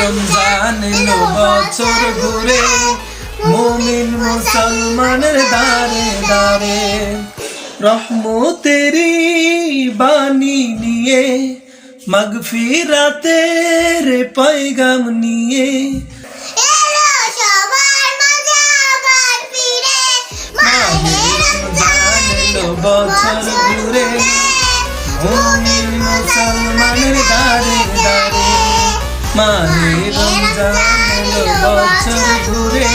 রমজান এলো বছর ঘুরে, মুমিন মুসলমানের দারে দারে। রহমতেরি বাণী নিয়ে, মাগফিরাতের পয়গাম নিয়ে, বছর ঘুরে, মুমিন মুসলমানের দারে দারে। মাহে রমজান এলো বছর ঘুরে,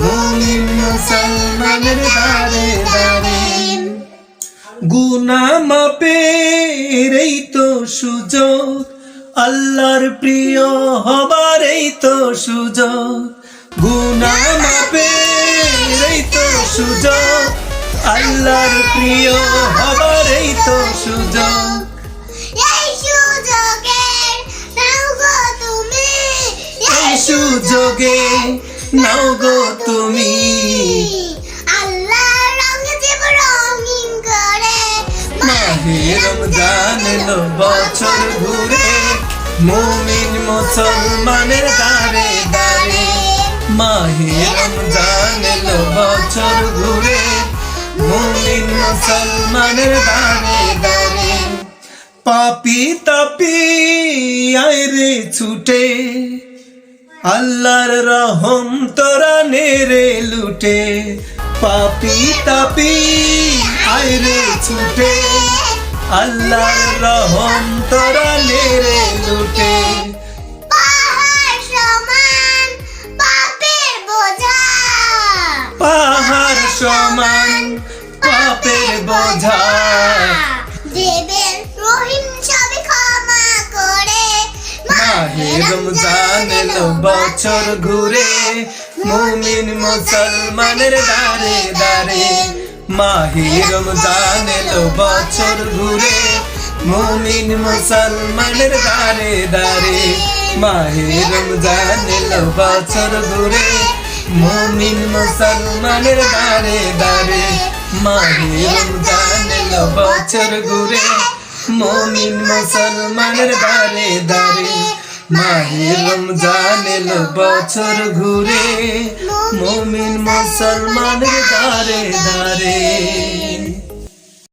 মুমিন মুসলমানের দারে দারে। গুনাহ মাপের এই তো সুযোগ, আল্লাহর প্রিয় হবার এই তো সুযোগ। গুনাহ মাপের এই তো সুযোগ, আল্লাহর প্রিয় হবার এই তো সুযোগ। এই সুযোগে নাও গো তুমি, আল্লাহর রঙে জীব রঙিন করে। মাহে রমজান এলো বছর ঘুরে, মুমিন মুসলমানের দারে দারে। মাহে রমজান এলো বছর ঘুরে, মুমিন মুসলমানের দারে দারে। পাপি তাপি আয় রে ছুটে, আল্লাহর রহম তোরা নেরে লুটে। পাপি তাপি আয় রে ছুটে, আল্লাহর রহম তোরা নেরে লুটে। পাহাড় সমান পাপের বোঝা, পাহাড় সমান পাপের বোঝা, দেবেন রহিম সবে ক্ষমা করে। মাহে রমজান এলো বছর ঘুরে, মুমিন মুসলমানের দারে দারে। মাহে রমজান এলো বছর ঘুরে, মুমিন মুসলমানের দারে দারে। মাহে রমজান এলো বছর ঘুরে, মুমিন মুসলমানের দারে দারে। মাহে রমজান এলো বছর ঘুরে, মুমিন মুসলমানের দারে দারে। মাহে রমজান এলো বছর ঘুরে, মুমিন মুসলমানের দারে দারে।